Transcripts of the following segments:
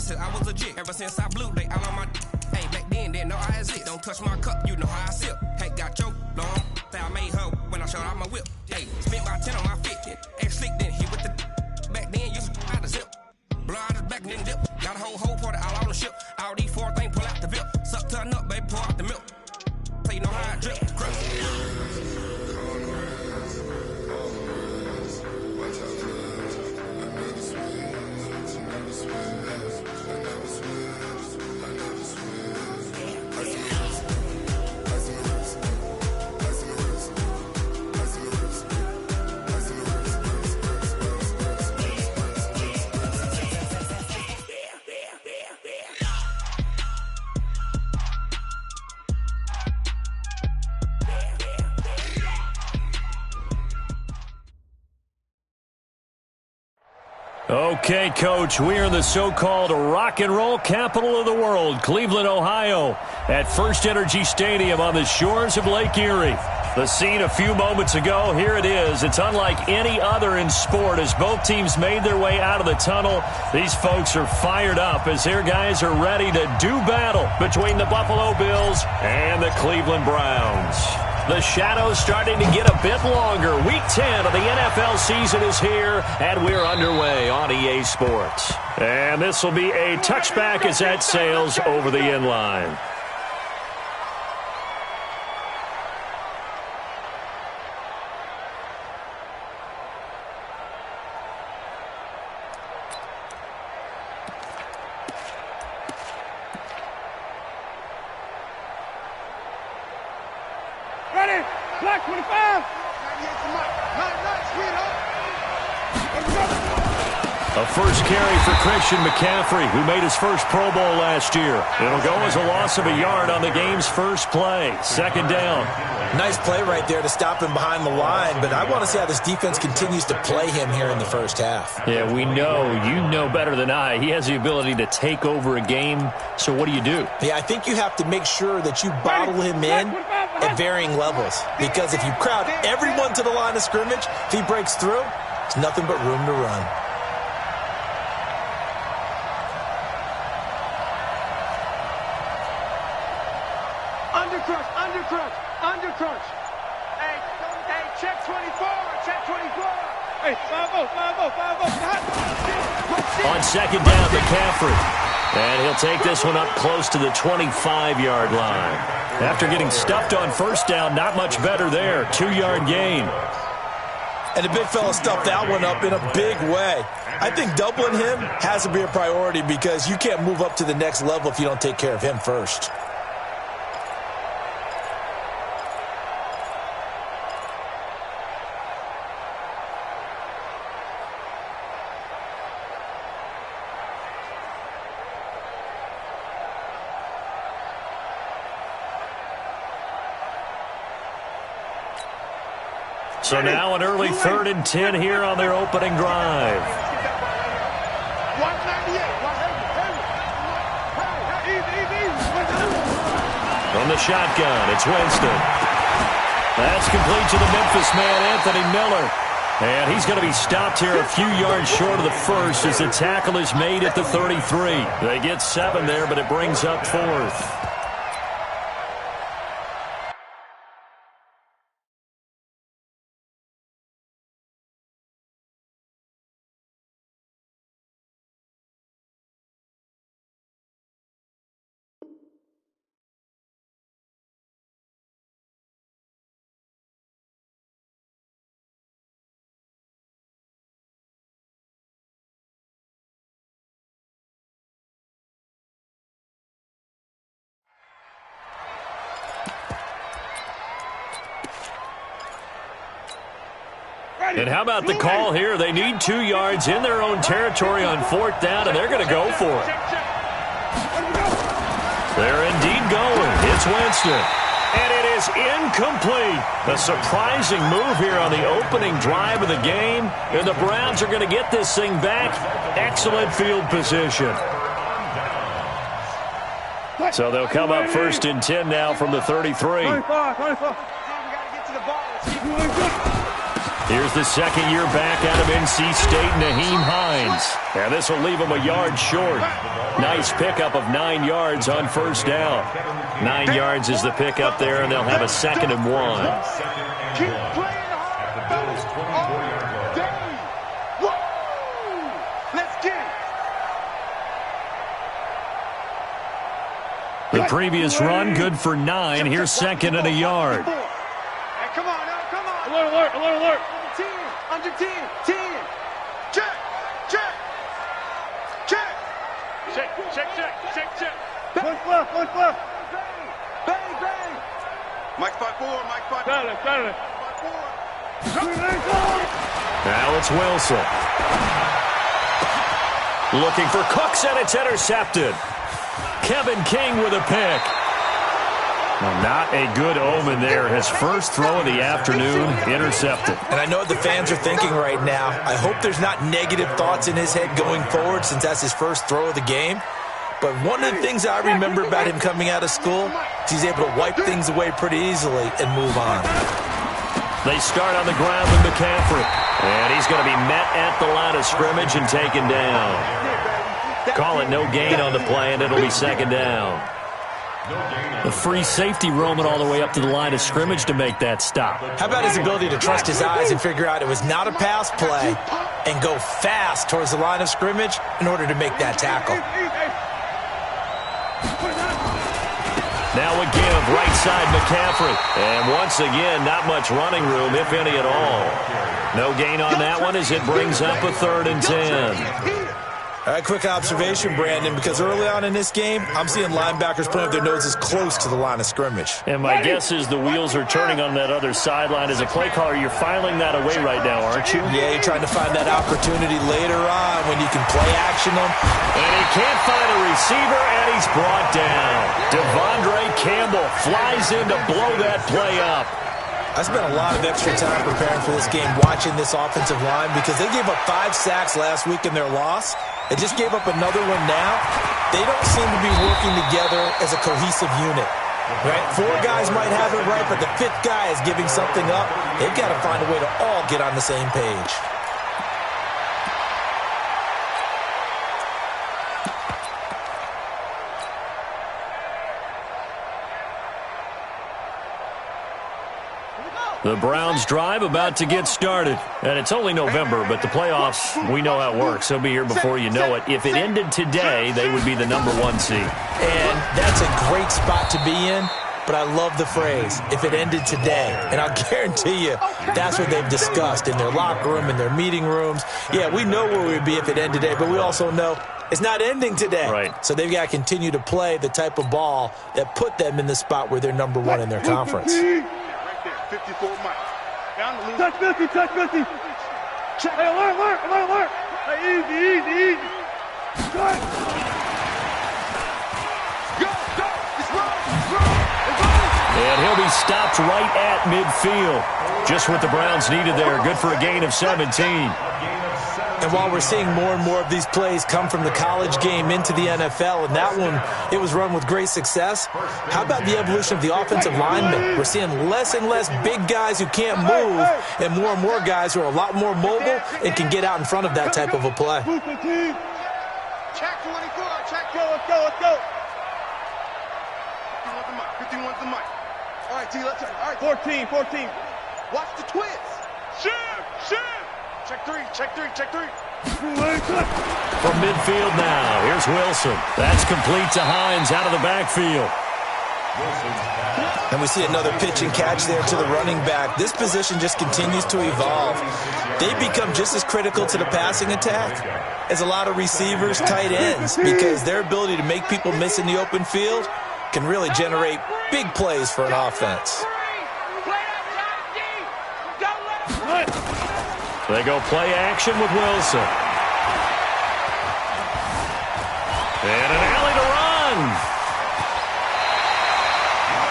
since I was legit. Ever since I blew, they all on my. Hey, back then, didn't know I exist. Don't touch my cup, you know how I sip. Hey, got your long. Say I made her when I showed out my whip. Hey, spent about 10 on my fit. Ex-slick, then hit with the. Back then, used to out the zip. Blow out his back, then dip. Got a whole party all on the ship. All these four things pull out the VIP. Suck to a nut, baby, pour out the milk. So you know how I drip. Okay, Coach, we are in the so-called rock and roll capital of the world, Cleveland, Ohio, at First Energy Stadium on the shores of Lake Erie. The scene a few moments ago, here it is. It's unlike any other in sport as both teams made their way out of the tunnel. These folks are fired up as their guys are ready to do battle between the Buffalo Bills and the Cleveland Browns. The shadow's starting to get a bit longer. Week 10 of the NFL season is here, and we're underway on EA Sports. And this will be a touchback as that sails over the inline. Ready? Black 25. A first carry for Christian McCaffrey, who made his first Pro Bowl last year. It'll go as a loss of a yard on the game's first play. Second down. Nice play right there to stop him behind the line, but I want to see how this defense continues to play him here in the first half. Yeah, we know. You know better than I. He has the ability to take over a game, so what do you do? Yeah, I think you have to make sure that you bottle him in at varying levels, because if you crowd everyone to the line of scrimmage, if he breaks through, there's nothing but room to run. Undercrunch. Hey, check 24, check 24. Hey, 5-0. On second down, McCaffrey. And he'll take this one up close to the 25-yard line. After getting stuffed on first down, not much better there. 2-yard gain. And the big fella stuffed that one up in a big way. I think doubling him has to be a priority because you can't move up to the next level if you don't take care of him first. So now an early 3rd and 10 here on their opening drive. From the shotgun, it's Winston. That's complete to the Memphis man, Anthony Miller. And he's going to be stopped here a few yards short of the first as the tackle is made at the 33. They get 7 there, but it brings up 4th. And how about the call here? They need 2 yards in their own territory on 4th down, and they're going to go for it. They're indeed going. It's Winston. And it is incomplete. A surprising move here on the opening drive of the game. And the Browns are going to get this thing back. Excellent field position. So they'll come up 1st and 10 now from the 33. Here's the second year back out of NC State, Naheem Hines. And this will leave him a yard short. Nice pickup of 9 yards on first down. 9 yards is the pickup there, and they'll have a 2nd and 1. Keep playing hard all day. Woo! Let's get it. The previous run, good for 9. Here's 2nd and a yard. Hey, come on now, come on. Alert, alert, alert, alert. 10, under 10, 10. Check, check, check. Check, check, check, check, check. Push left, push left. Bang, bang, bang. Mike 5-4, Mike 5-4. Got it, got it. 5-4. Now it's Wilson. Looking for Cooks, and it's intercepted. Kevin King with a pick. Not a good omen there. His first throw of the afternoon, intercepted. And I know what the fans are thinking right now. I hope there's not negative thoughts in his head going forward since that's his first throw of the game. But one of the things I remember about him coming out of school is he's able to wipe things away pretty easily and move on. They start on the ground with McCaffrey. And he's going to be met at the line of scrimmage and taken down. Call it no gain on the play, and it'll be 2nd down. The free safety roaming all the way up to the line of scrimmage to make that stop. How about his ability to trust his eyes and figure out it was not a pass play and go fast towards the line of scrimmage in order to make that tackle? Now a give, right side McCaffrey. And once again, not much running room, if any at all. No gain on that one as it brings up a 3rd and 10. All right, quick observation, Brandon, because early on in this game, I'm seeing linebackers putting up their noses close to the line of scrimmage. And my guess is the wheels are turning on that other sideline. As a play caller, you're filing that away right now, aren't you? Yeah, you're trying to find that opportunity later on when you can play action them. And he can't find a receiver, and he's brought down. Devondre Campbell flies in to blow that play up. I spent a lot of extra time preparing for this game, watching this offensive line, because they gave up 5 sacks last week in their loss. They just gave up another one now. They don't seem to be working together as a cohesive unit. Right? 4 guys might have it right, but the 5th guy is giving something up. They've got to find a way to all get on the same page. The Browns drive about to get started. And it's only November, but the playoffs, we know how it works. They'll be here before you know it. If it ended today, they would be the #1 seed. And that's a great spot to be in, but I love the phrase, if it ended today. And I'll guarantee you, that's what they've discussed in their locker room, in their meeting rooms. Yeah, we know where we'd be if it ended today, but we also know it's not ending today. Right. So they've got to continue to play the type of ball that put them in the spot where they're #1 in their conference. 54 Mike. Touch 50, touch 50. Check. Hey, alert, alert, alert, alert. Hey, easy, easy, easy. Good. Go, go. It's wrong. And he'll be stopped right at midfield. Just what the Browns needed there. Good for a gain of 17. And while we're seeing more and more of these plays come from the college game into the NFL, and that one, it was run with great success, how about the evolution of the offensive linemen? We're seeing less and less big guys who can't move and more guys who are a lot more mobile and can get out in front of that type of a play. Check 24, check. Go, let's go, let's go. 51's the mic. All right, T, let's go. All right, 14, 14. Watch the twist. Shift, shift. Check 3, check 3, check 3. From midfield now, here's Wilson. That's complete to Hines out of the backfield. And we see another pitch and catch there to the running back. This position just continues to evolve. They become just as critical to the passing attack as a lot of receivers, tight ends, because their ability to make people miss in the open field can really generate big plays for an offense. They go play action with Wilson. And an alley to run.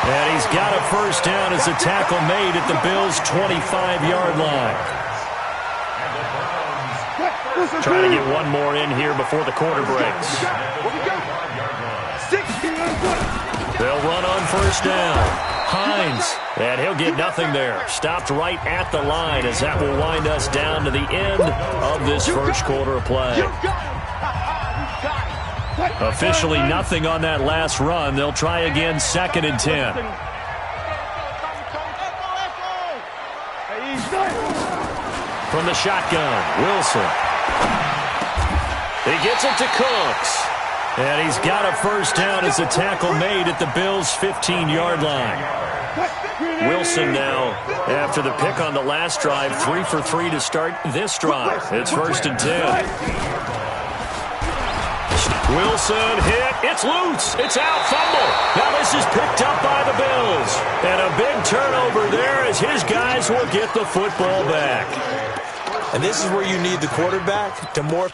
And he's got a first down as a tackle made at the Bills' 25-yard line. Trying to get one more in here before the quarter breaks. They'll run on first down. Hines, and he'll get nothing there. Stopped right at the line as that will wind us down to the end of this first quarter of play. Officially nothing on that last run. They'll try again, 2nd and 10. From the shotgun, Wilson. He gets it to Cooks. And he's got a first down as a tackle made at the Bills' 15-yard line. Wilson now, after the pick on the last drive, 3 for 3 to start this drive. It's 1st and 10. Wilson hit. It's loose. It's out. Fumble. Now this is picked up by the Bills. And a big turnover there as his guys will get the football back. And this is where you need the quarterback to more...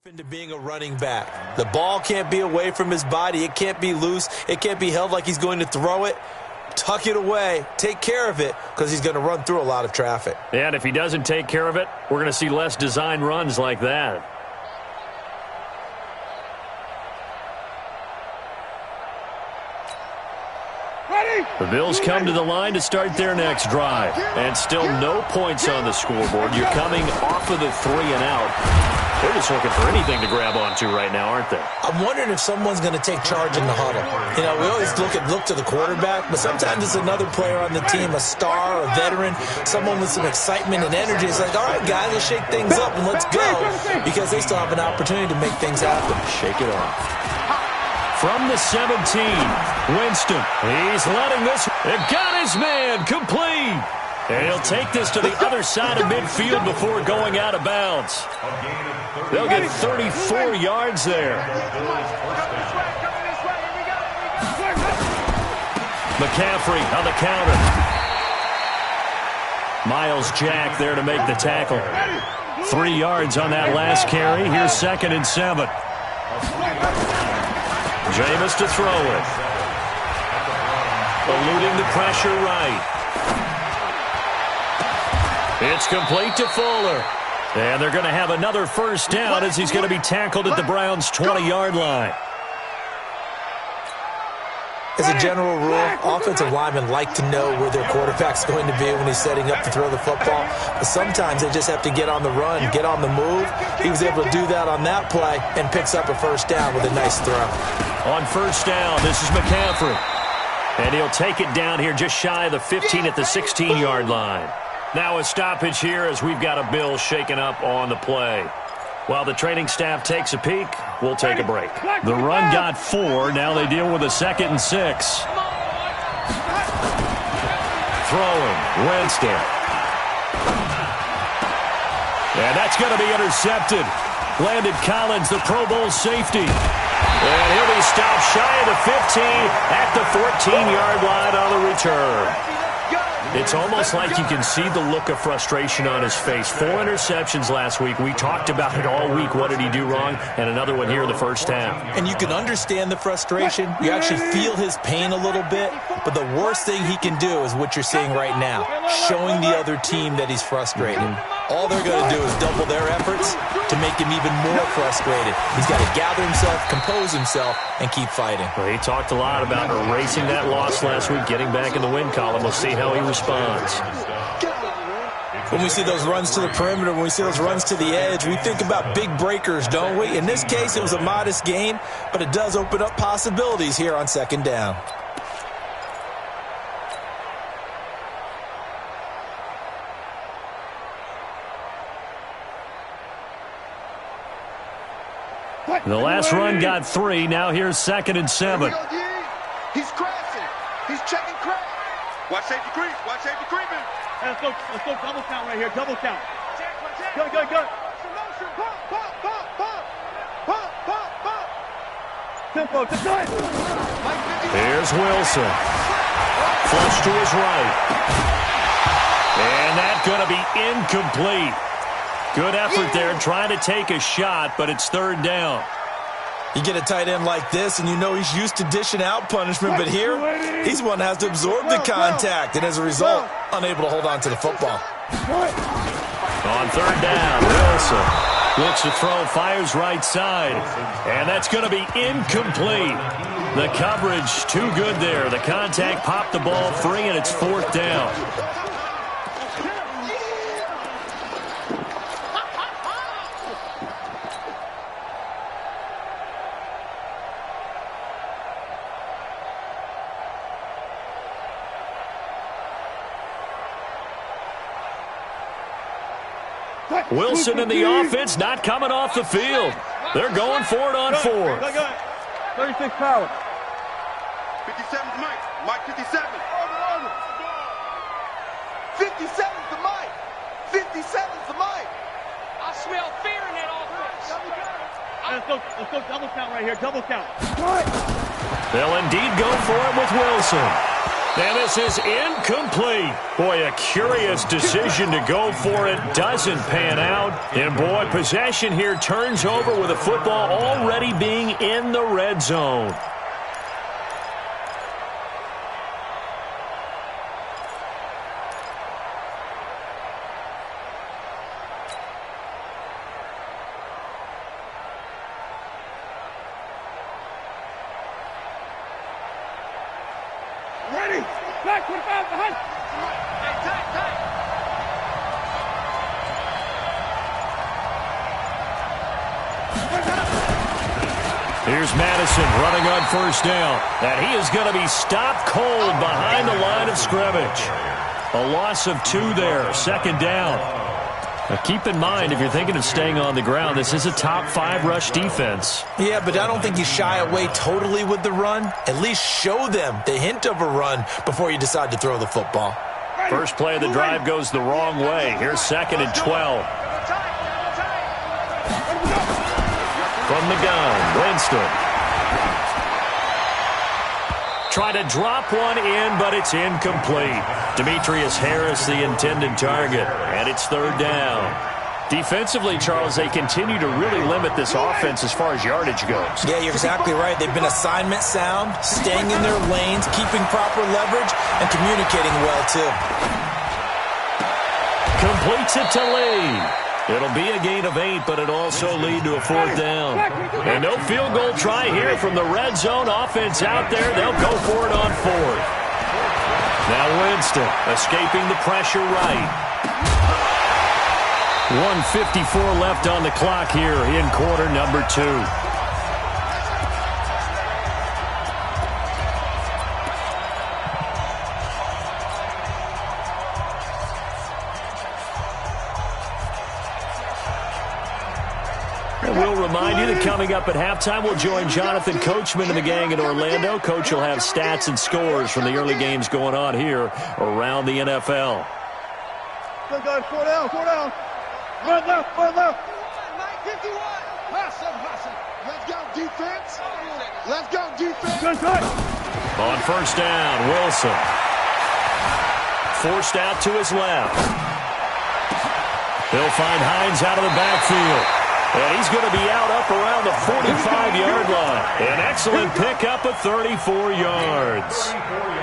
into being a running back. The ball can't be away from his body. It can't be loose. It can't be held like he's going to throw it. Tuck it away. Take care of it because he's going to run through a lot of traffic. Yeah, and if he doesn't take care of it, we're going to see less design runs like that. The Bills come to the line to start their next drive. And still no points on the scoreboard. You're coming off of the 3 and out. They're just looking for anything to grab onto right now, aren't they? I'm wondering if someone's going to take charge in the huddle. You know, we always look to the quarterback, but sometimes it's another player on the team, a star, a veteran, someone with some excitement and energy. It's like, all right, guys, let's shake things up and let's go, because they still have an opportunity to make things happen. Shake it off. From the 17, Winston. He's letting this. It got his man complete. And he'll take this to the other side of midfield before going out of bounds. They'll get 34 yards there. McCaffrey on the counter. Miles Jack there to make the tackle. 3 yards on that last carry. Here's 2nd and 7. Jameis to throw it. Eluding the pressure right. It's complete to Fuller. And they're going to have another first down as he's going to be tackled at the Browns' 20-yard line. As a general rule, offensive linemen like to know where their quarterback's going to be when he's setting up to throw the football. But sometimes they just have to get on the run, get on the move. He was able to do that on that play and picks up a first down with a nice throw. On first down, this is McCaffrey. And he'll take it down here just shy of the 15 at the 16-yard line. Now a stoppage here as we've got a Bill shaken up on the play. While the training staff takes a peek, we'll take a break. The run got 4. Now they deal with a 2nd and 6. Throwing, Winston. And that's going to be intercepted. Landon Collins, the Pro Bowl safety. And he'll be stopped shy of the 15 at the 14-yard line on the return. It's almost like you can see the look of frustration on his face. 4 interceptions last week. We talked about it all week. What did he do wrong? And another one here in the first half. And you can understand the frustration. You actually feel his pain a little bit. But the worst thing he can do is what you're seeing right now, showing the other team that he's frustrated. All they're going to do is double their efforts to make him even more frustrated. He's got to gather himself, compose himself, and keep fighting. Well, he talked a lot about erasing that loss last week, getting back in the win column. We'll see how he responds. When we see those runs to the perimeter, when we see those runs to the edge, we think about big breakers, don't we? In this case, it was a modest gain, but it does open up possibilities here on 2nd down. The last run got 3. Now here's 2nd and 7. He's crashing. He's checking crash. Watch safety creep. Watch safety creeping. Let's go double count right here. Double count. Good. Motion. Pump. tempo. Here's Wilson. Flush to his right. And that's going to be incomplete. Good effort there trying to take a shot, but it's third down. You get a tight end like this, and you know he's used to dishing out punishment, but here, he's one that has to absorb the contact, and as a result, unable to hold on to the football. On third down, Wilson looks to throw, fires right side, and that's going to be incomplete. The coverage too good there. The contact popped the ball free, and it's fourth down. Wilson and the offense not coming off the field. They're going for it on fourth. 36 power. 57's Mike. Mike 57. 57's the Mike. 57's the Mike. I smell fear in that offense. Let's go double count right here. Double count. They'll indeed go for it with Wilson. And this is incomplete. Boy, a curious decision to go for it. Doesn't pan out. And boy, possession here turns over with the football already being in the red zone. Ready. Back 25 behind. Tight. Here's Madison running on first down. And he is going to be stopped cold behind the line of scrimmage. A loss of 2 there, second down. Now keep in mind, if you're thinking of staying on the ground, this is a top 5 rush defense. Yeah, but I don't think you shy away totally with the run. At least show them the hint of a run before you decide to throw the football. First play of the drive goes the wrong way. Here's second and 12. From the gun, Winston. Try to drop one in, but it's incomplete. Demetrius Harris, the intended target, and it's third down. Defensively, Charles, they continue to really limit this offense as far as yardage goes. Yeah, you're exactly right. They've been assignment sound, staying in their lanes, keeping proper leverage, and communicating well, too. Completes it to Lee. It'll be a gain of 8, but it'll also lead to a fourth down. And no field goal try here from the red zone. Offense out there. They'll go for it on fourth. Now Winston escaping the pressure right. 1:54 left on the clock here in quarter number 2. We'll remind you that coming up at halftime, we'll join Jonathan Coachman and the gang in Orlando. Coach will have stats and scores from the early games going on here around the NFL. Go, guys. 4 down. Run left. Mike 51. Hustle. Let's go, defense. Let's go, defense. Good tight. On first down, Wilson. Forced out to his left. He'll find Hines out of the backfield. And he's going to be out up around the 45-yard line. An excellent pickup of 34 yards.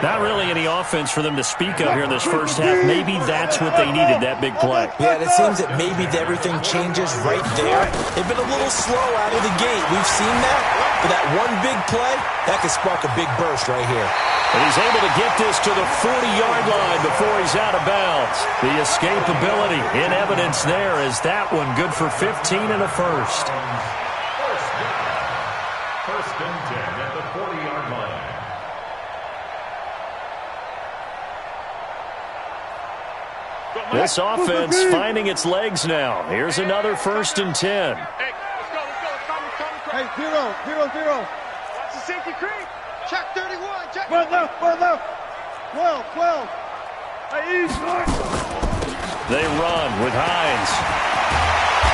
Not really any offense for them to speak of here in this first half. Maybe that's what they needed, that big play. Yeah, it seems that maybe everything changes right there. They've been a little slow out of the gate. We've seen that. But that one big play, that could spark a big burst right here. And he's able to get this to the 40-yard line before he's out of bounds. The escapability in evidence there is that one good for 15 and a first. First and 10 at the 40-yard line. This offense finding its legs now. Here's another first and 10. Hey, let's go. Hey, 0. Watch the safety creep. Check 31. Check. Run left. 12. Hey, easy. They run with Hines.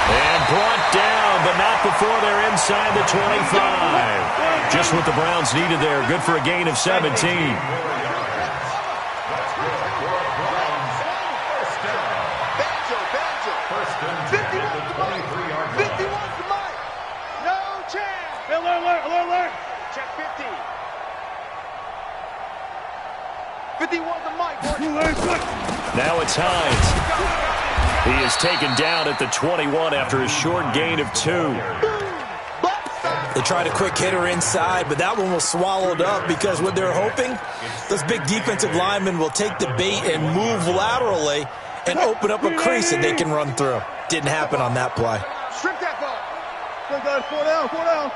And brought down, but not before they're inside the 25. Just what the Browns needed there. Good for a gain of 17. Alert! Check 50. 51 the mic. Now it's Hines. He is taken down at the 21 after a short gain of 2. They tried a quick hitter inside, but that one was swallowed up because what they're hoping, those big defensive linemen will take the bait and move laterally and open up a crease that they can run through. Didn't happen on that play. Strip that ball. Go, guys. 4 down.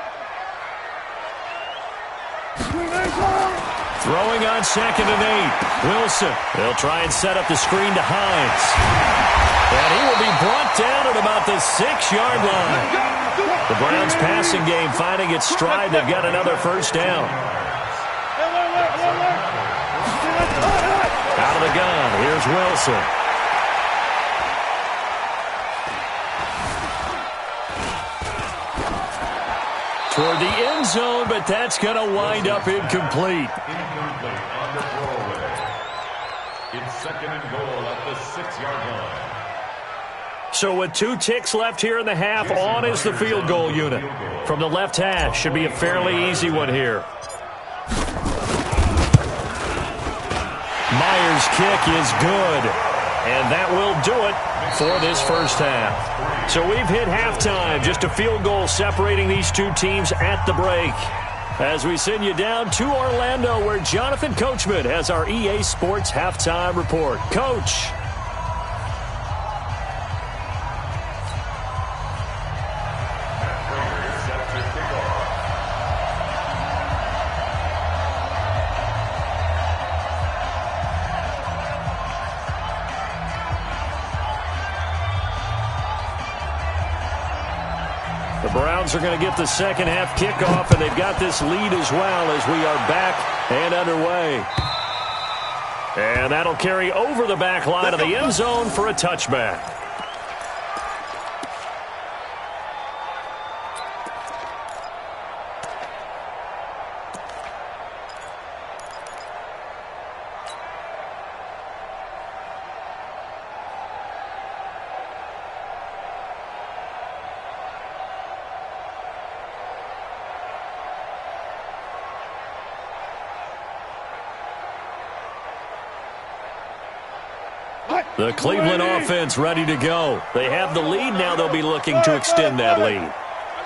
Throwing on 2nd and 8. Wilson. They'll try and set up the screen to Hines. And he will be brought down at about the 6-yard line. The Browns passing game finding its stride. They've got another first down. Out of the gun. Here's Wilson. Toward the end zone, but that's going to wind up incomplete. Incomplete on the throwaway. It's 2nd and goal at the 6-yard line. So with 2 ticks left here in the half, on is the field goal unit. From the left hash, should be a fairly easy one here. Myers' kick is good. And that will do it for this first half. So we've hit halftime. Just a field goal separating these 2 teams at the break. As we send you down to Orlando, where Jonathan Coachman has our EA Sports halftime report. Coach. The Browns are going to get the second half kickoff, and they've got this lead as well as we are back and underway. And that'll carry over the back line of the end zone for a touchback. The Cleveland offense ready to go. They have the lead now. They'll be looking to extend that lead.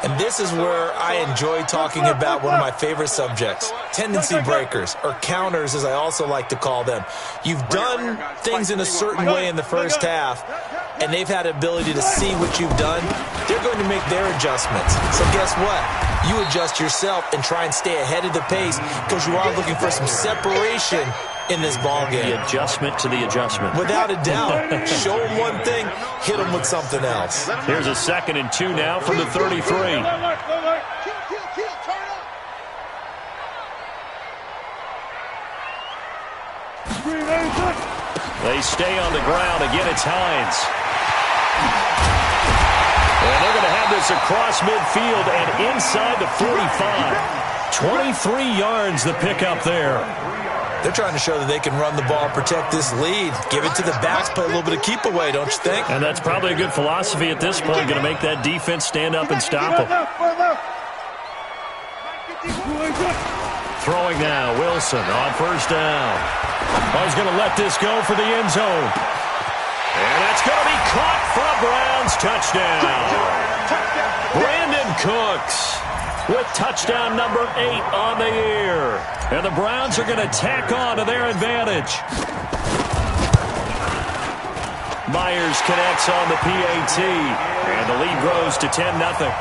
And this is where I enjoy talking about one of my favorite subjects, tendency breakers, or counters as I also like to call them. You've done things in a certain way in the first half, and they've had the ability to see what you've done. They're going to make their adjustments. So guess what? You adjust yourself and try and stay ahead of the pace because you are looking for some separation in this ball game. The adjustment to the adjustment. Without a doubt. Show them one thing, hit them with something else. Here's a 2nd and 2 now from the 33. They stay on the ground. Again, it's Hines. And they're going to have this across midfield and inside the 45. 23 yards the pickup there. They're trying to show that they can run the ball, protect this lead, give it to the backs, play a little bit of keep away, don't you think? And that's probably a good philosophy at this point, going to make that defense stand up and stop them. Throwing now, Wilson on first down. He's going to let this go for the end zone. And that's going to be caught for a Browns touchdown. Brandon Cooks with touchdown number 8 on the year. And the Browns are going to tack on to their advantage. Myers connects on the PAT. And the lead grows to 10-0.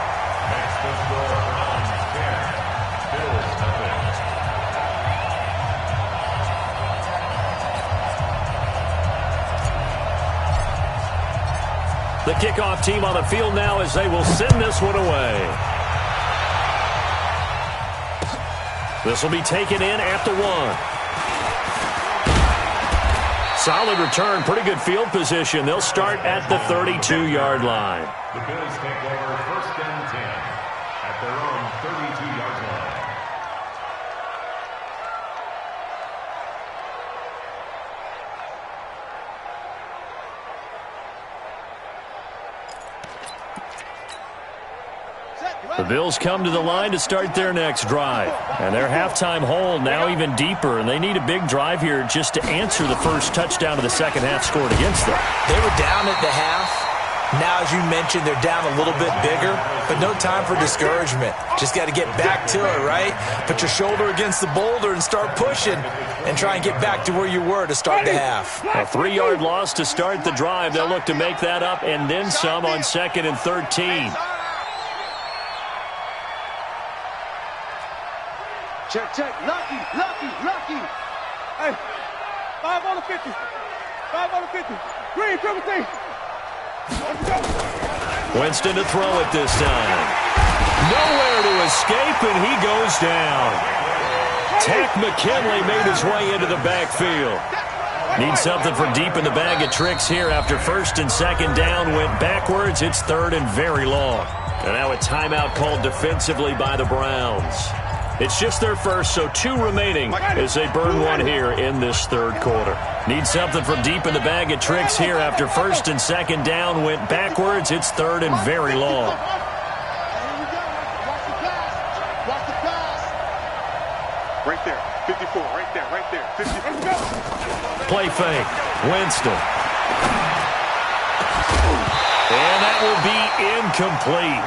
The kickoff team on the field now as they will send this one away. This will be taken in at the 1. Solid return, pretty good field position. They'll start at the 32-yard line. The Bills take over 1st and 10 at their own 32-yard line. The Bills come to the line to start their next drive. And their halftime hole now even deeper, and they need a big drive here just to answer the first touchdown of the second half scored against them. They were down at the half. Now, as you mentioned, they're down a little bit bigger, but no time for discouragement. Just got to get back to it, right? Put your shoulder against the boulder and start pushing and try and get back to where you were to start the half. A 3-yard loss to start the drive. They'll look to make that up and then some on 2nd and 13. Check, check. Lucky. Hey, 5 on the 50. 5 on the 50. Green, triple T. Let's go. Winston to throw it this time. Nowhere to escape, and he goes down. Tack McKinley made his way into the backfield. Need something for deep in the bag of tricks here after 1st and 2nd down went backwards. It's 3rd and very long. And now a timeout called defensively by the Browns. It's just their first, so 2 remaining as they burn one here in this 3rd quarter. Need something from deep in the bag of tricks here after 1st and 2nd down went backwards. It's 3rd and very long. Watch the pass. Right there. 54. Right there. 54. Play fake. Winston. And that will be incomplete.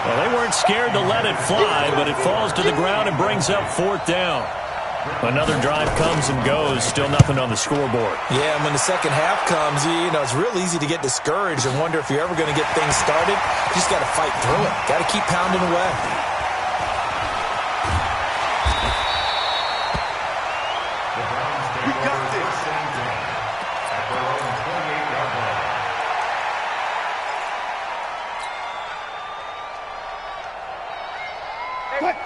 Well, they weren't scared to let it fly, but it falls to the ground and brings up 4th down. Another drive comes and goes, still nothing on the scoreboard. Yeah, and when the second half comes, you know, it's real easy to get discouraged and wonder if you're ever going to get things started. You just got to fight through it. Got to keep pounding away. We got this. At their own 28-yard line.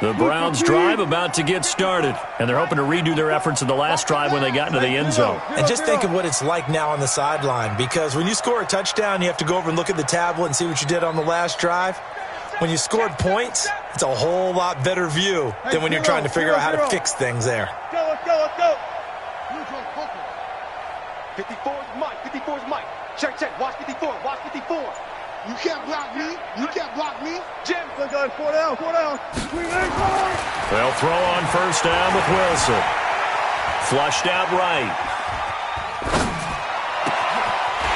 The Browns drive about to get started, and they're hoping to redo their efforts in the last drive when they got into the end zone. And just think of what it's like now on the sideline, because when you score a touchdown, you have to go over and look at the tablet and see what you did on the last drive. When you scored points, it's a whole lot better view than when you're trying to figure out how to fix things there. Let's go. 54's Mike. Check. Watch 54. You can't block me. Jim. Let's go. 4 down. They'll throw on 1st down with Wilson. Flushed out right.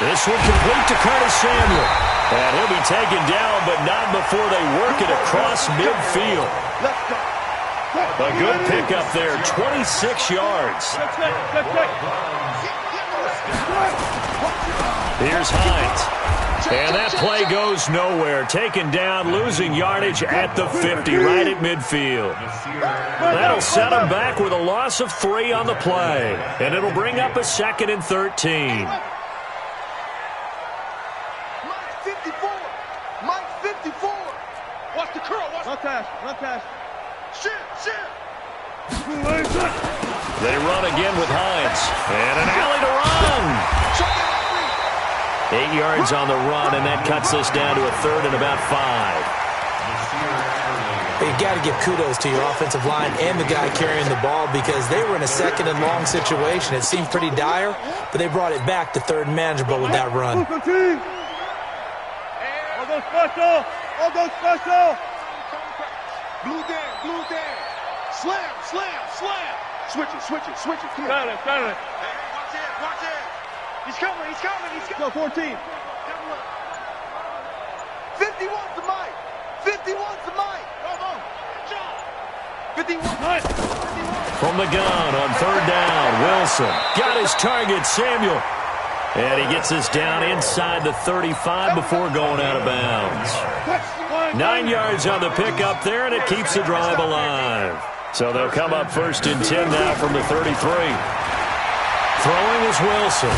This one complete to Curtis Samuel. And he'll be taken down, but not before they work it across midfield. Let's go. A good pickup there, 26 yards. Here's Hines. And that play goes nowhere. Taken down, losing yardage at the 50, right at midfield. That'll set them back with a loss of 3 on the play. And it'll bring up a 2nd and 13. Mike 54. Watch the curl. Run pass. Shit. They run again with Hines. And an alley to run. 8 yards on the run, and that cuts us down to a 3rd and about 5. You've got to give kudos to your offensive line and the guy carrying the ball, because they were in a 2nd and long situation. It seemed pretty dire, but they brought it back to 3rd and manageable with that run. All go special. Blue down. Slam. Switch it. Come on. Hey, watch it. He's coming. Go, 14. 51's the Mike. Come on. 51. From the gun on 3rd down, Wilson got his target, Samuel. And he gets us down inside the 35 before going out of bounds. 9 yards on the pickup there, and it keeps the drive alive. So they'll come up 1st and 10 now from the 33. Throwing is Wilson.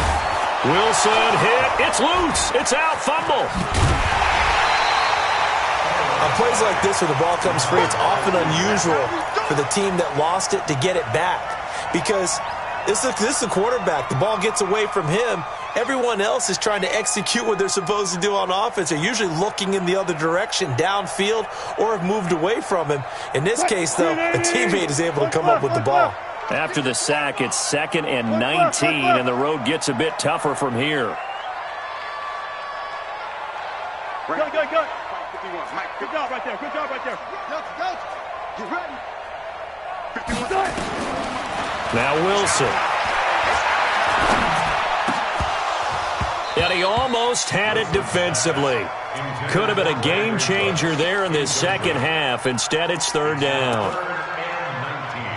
Wilson hit. It's loose. It's out. Fumble. On plays like this where the ball comes free, it's often unusual for the team that lost it to get it back, because This is the quarterback. The ball gets away from him. Everyone else is trying to execute what they're supposed to do on offense. They're usually looking in the other direction, downfield, or have moved away from him. In this case, though, a teammate is able to come up with the ball. After the sack, it's 2nd and 19, and the road gets a bit tougher from here. Good. Good job right there. Good job right there. Get ready. Now Wilson. And he almost had it defensively. Could have been a game changer there in this second half. Instead, it's 3rd down.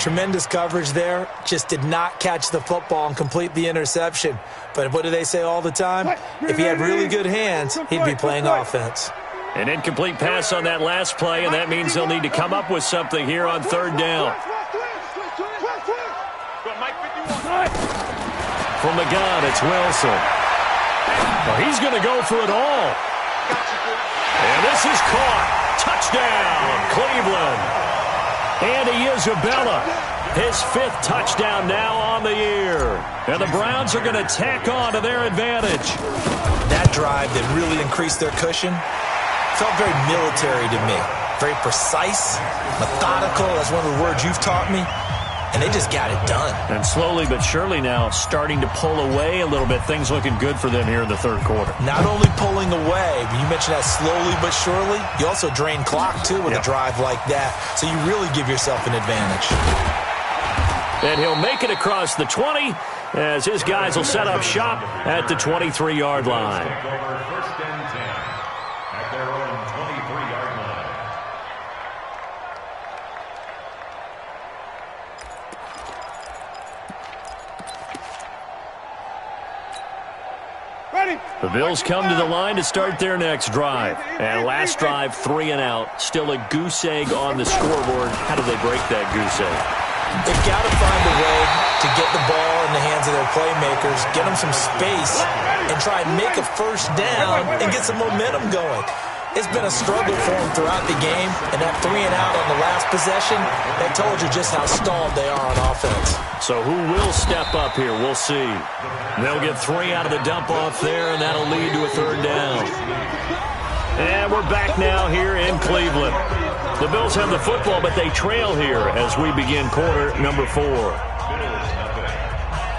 Tremendous coverage there. Just did not catch the football and complete the interception. But what do they say all the time? If he had really good hands, he'd be playing offense. An incomplete pass on that last play, and that means they'll need to come up with something here on 3rd down. From the gun, it's Wilson. Well, he's going to go for it all. And this is caught. Touchdown, Cleveland. Andy Isabella, his 5th touchdown now on the year. And the Browns are going to tack on to their advantage. That drive that really increased their cushion felt very military to me. Very precise, methodical. That's one of the words you've taught me. And they just got it done. And slowly but surely now starting to pull away a little bit. Things looking good for them here in the 3rd quarter. Not only pulling away, but you mentioned that slowly but surely. You also drain clock, too, with a drive like that. So you really give yourself an advantage. And he'll make it across the 20 as his guys will set up shop at the 23-yard line. First and 10 at their own 23-yard line. The Bills come to the line to start their next drive. And last drive, 3 and out. Still a goose egg on the scoreboard. How do they break that goose egg? They've got to find a way to get the ball in the hands of their playmakers, get them some space, and try and make a first down and get some momentum going. It's been a struggle for them throughout the game, and that 3 and out on the last possession, that told you just how stalled they are on offense. So who will step up here? We'll see. They'll get 3 out of the dump-off there, and that'll lead to a 3rd down. And we're back now here in Cleveland. The Bills have the football, but they trail here as we begin quarter number 4.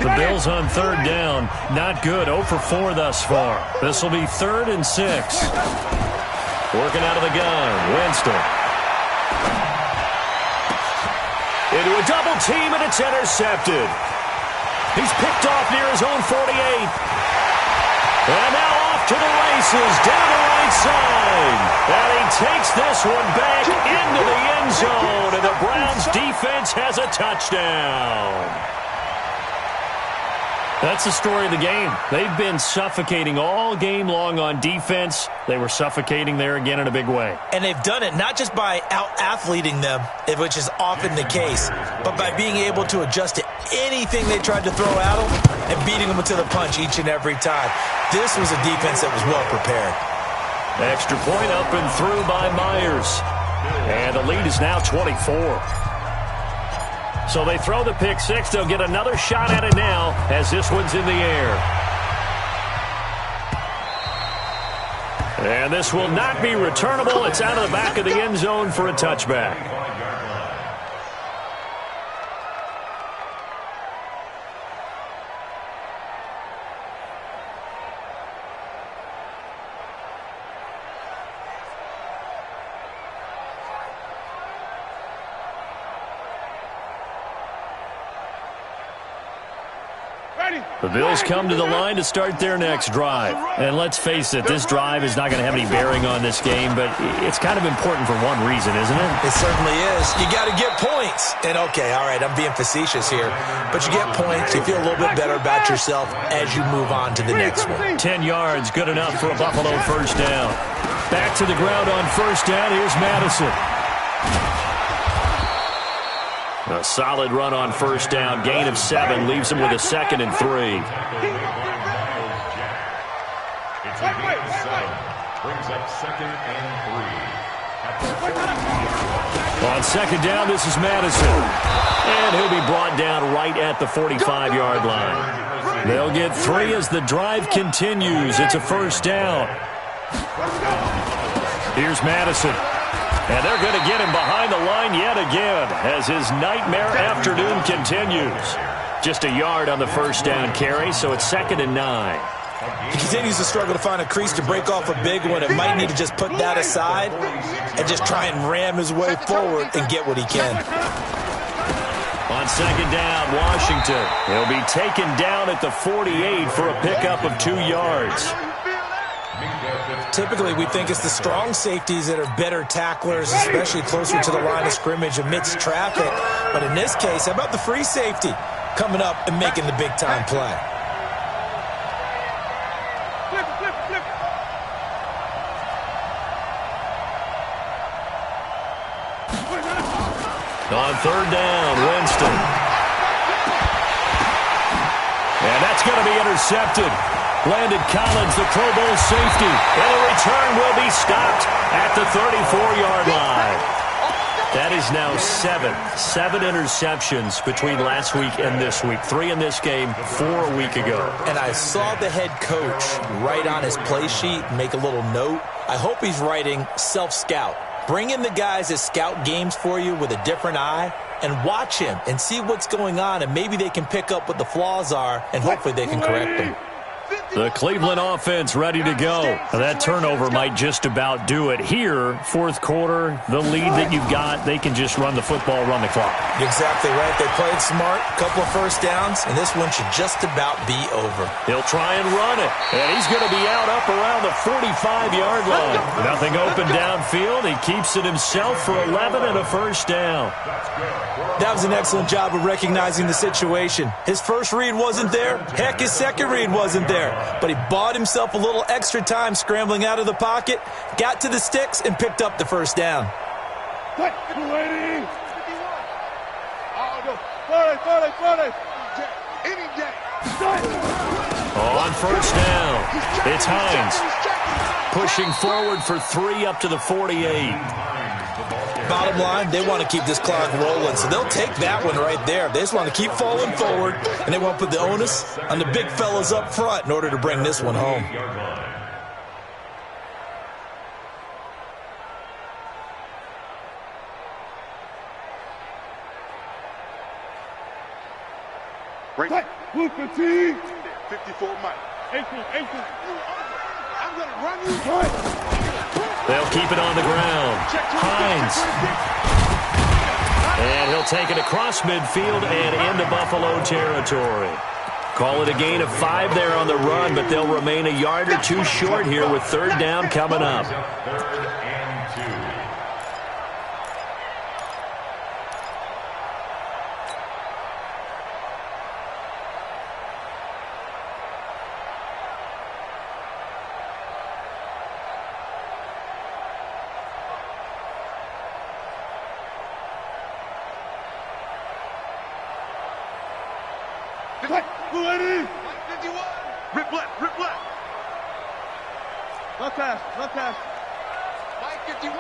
The Bills on 3rd down. Not good. 0 for 4 thus far. This will be 3rd and 6. Working out of the gun, Winston. Into a double team, and it's intercepted. He's picked off near his own 48. And now off to the races, down the right side. And he takes this one back into the end zone, and the Browns defense has a touchdown. That's the story of the game. They've been suffocating all game long on defense. They were suffocating there again in a big way. And they've done it not just by out-athleting them, which is often the case, but by being able to adjust to anything they tried to throw at them and beating them to the punch each and every time. This was a defense that was well prepared. Extra point up and through by Myers. And the lead is now 24. So they throw the pick 6. They'll get another shot at it now as this one's in the air. And this will not be returnable. It's out of the back of the end zone for a touchback. The Bills come to the line to start their next drive. And let's face it, this drive is not going to have any bearing on this game, but it's kind of important for one reason, isn't it? It certainly is. You got to get points. And, okay, all right, I'm being facetious here, but you get points. You feel a little bit better about yourself as you move on to the next one. 10 yards, good enough for a Buffalo first down. Back to the ground on first down. Here's Madison. A solid run on first down. Gain of 7 leaves him with a 2nd and 3. It's a gain of 7. Brings up 2nd and 3. On second down, this is Madison. And he'll be brought down right at the 45-yard line. They'll get 3 as the drive continues. It's a first down. Here's Madison. And they're going to get him behind the line yet again as his nightmare afternoon continues. Just a yard on the first down carry, so it's 2nd and 9. He continues to struggle to find a crease to break off a big one. It might need to just put that aside and just try and ram his way forward and get what he can. On second down, Washington. He'll be taken down at the 48 for a pickup of 2 yards. Typically, we think it's the strong safeties that are better tacklers, especially closer to the line of scrimmage amidst traffic. But in this case, how about the free safety coming up and making the big-time play? On third down, Winston. And that's going to be intercepted. Landon Collins, the Pro Bowl safety. And the return will be stopped at the 34-yard line. That is now 7 interceptions between last week and this week. 3 in this game, 4 a week ago. And I saw the head coach write on his play sheet, make a little note. I hope he's writing self-scout. Bring in the guys that scout games for you with a different eye and watch him and see what's going on, and maybe they can pick up what the flaws are, and hopefully they can correct them. The Cleveland offense ready to go. That turnover might just about do it. Here, fourth quarter, the lead that you've got, they can just run the football, run the clock. Exactly right. They played smart, couple of first downs, and this one should just about be over. He'll try and run it, and he's going to be out up around the 45-yard line. Nothing open downfield. He keeps it himself for 11 and a first down. That was an excellent job of recognizing the situation. His first read wasn't there. Heck, his second read wasn't there. But he bought himself a little extra time scrambling out of the pocket, got to the sticks, and picked up the first down. On first down, it's Hines. Pushing forward for 3 up to the 48. Bottom line, they want to keep this clock rolling, so they'll take that one right there. They just want to keep falling forward, and they want to put the onus on the big fellas up front in order to bring this one home. Break. Blue fatigue. 54 Mike. Ankle. I'm going to run you. They'll keep it on the ground. Hines. And he'll take it across midfield and into Buffalo territory. Call it a gain of 5 there on the run, but they'll remain a yard or 2 short here with third down coming up. Rip left. Left pass. Mike 51.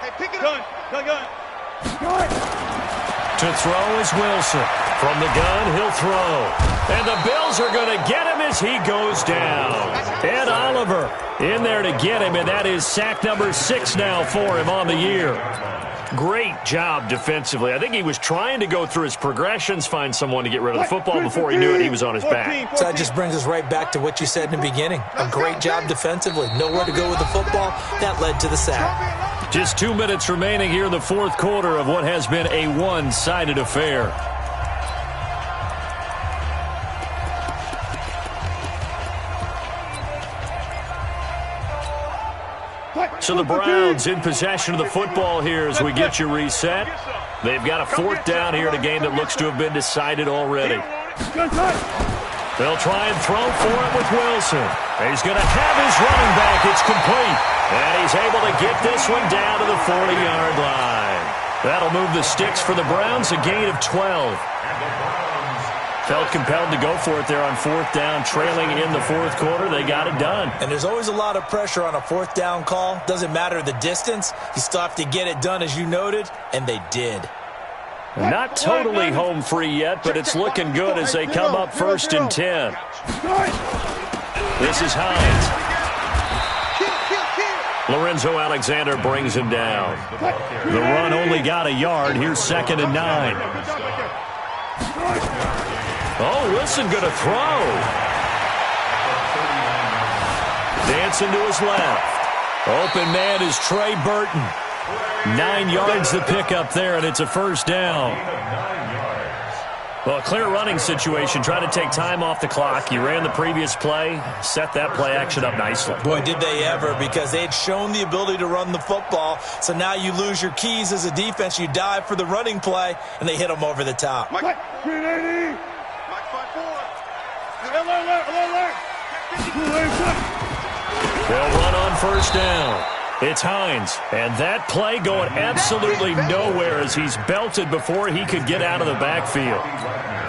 Hey, pick it up. Gun. To throw is Wilson. From the gun, he'll throw. And the Bills are going to get him as he goes down. Ed Oliver in there to get him, and that is sack number 6 now for him on the year. Great job defensively. I think he was trying to go through his progressions, find someone to get rid of the football. Before he knew it, he was on his back. So that just brings us right back to what you said in the beginning. A great job defensively. Nowhere to go with the football. That led to the sack. Just 2 minutes remaining here in the fourth quarter of what has been a one-sided affair. So the Browns in possession of the football here as we get you reset. They've got a fourth down here in a game that looks to have been decided already. They'll try and throw for it with Wilson. He's going to have his running back. It's complete. And he's able to get this one down to the 40-yard line. That'll move the sticks for the Browns, a gain of 12. Felt compelled to go for it there on 4th down, trailing in the 4th quarter. They got it done. And there's always a lot of pressure on a 4th down call. Doesn't matter the distance. You still have to get it done, as you noted, and they did. Not totally home free yet, but it's looking good as they come up 1st and 10. This is Hines. Lorenzo Alexander brings him down. The run only got a yard. Here's 2nd and 9. Oh, Wilson going to throw. Dancing to his left. Open man is Trey Burton. 9 yards to pick up there, and it's a 1st down. Well, a clear running situation. Try to take time off the clock. You ran the previous play, set that play action up nicely. Boy, did they ever, because they had shown the ability to run the football. So now you lose your keys as a defense. You dive for the running play, and they hit them over the top. Mike 380. Mike 5-4. Alert. They'll run on 1st down. It's Hines, and that play going absolutely nowhere as he's belted before he could get out of the backfield.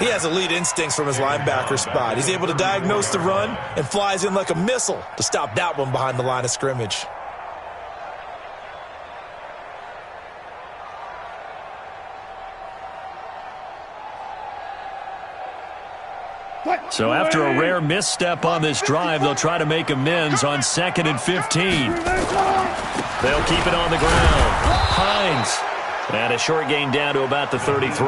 He has elite instincts from his linebacker spot. He's able to diagnose the run and flies in like a missile to stop that one behind the line of scrimmage. So after a rare misstep on this drive, they'll try to make amends on 2nd and 15. They'll keep it on the ground. Hines. And a short gain down to about the 33.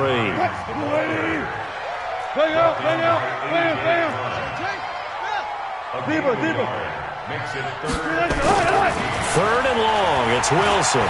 Third and long. It's Wilson.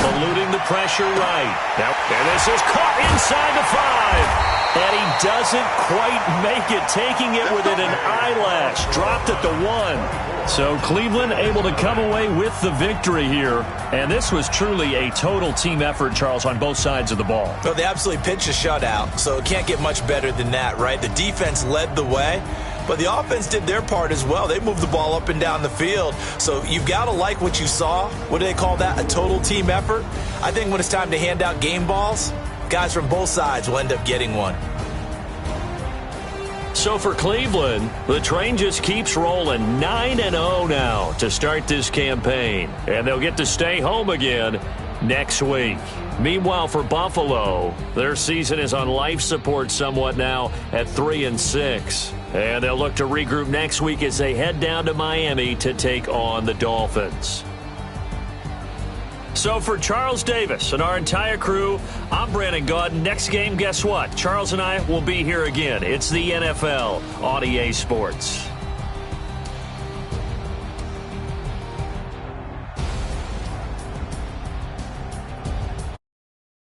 Eluding the pressure right. And this is caught inside the 5. And he doesn't quite make it, taking it within an eyelash. Dropped at the 1. So Cleveland able to come away with the victory here. And this was truly a total team effort, Charles, on both sides of the ball. Well, they absolutely pitched a shutout, so it can't get much better than that, right? The defense led the way, but the offense did their part as well. They moved the ball up and down the field. So you've got to like what you saw. What do they call that? A total team effort? I think when it's time to hand out game balls, guys from both sides will end up getting one. So for Cleveland, the train just keeps rolling. 9-0 now to start this campaign. And they'll get to stay home again next week. Meanwhile, for Buffalo, their season is on life support somewhat now at 3-6. And they'll look to regroup next week as they head down to Miami to take on the Dolphins. So for Charles Davis and our entire crew, I'm Brandon Gaudin. Next game, guess what? Charles and I will be here again. It's the NFL on EA Sports.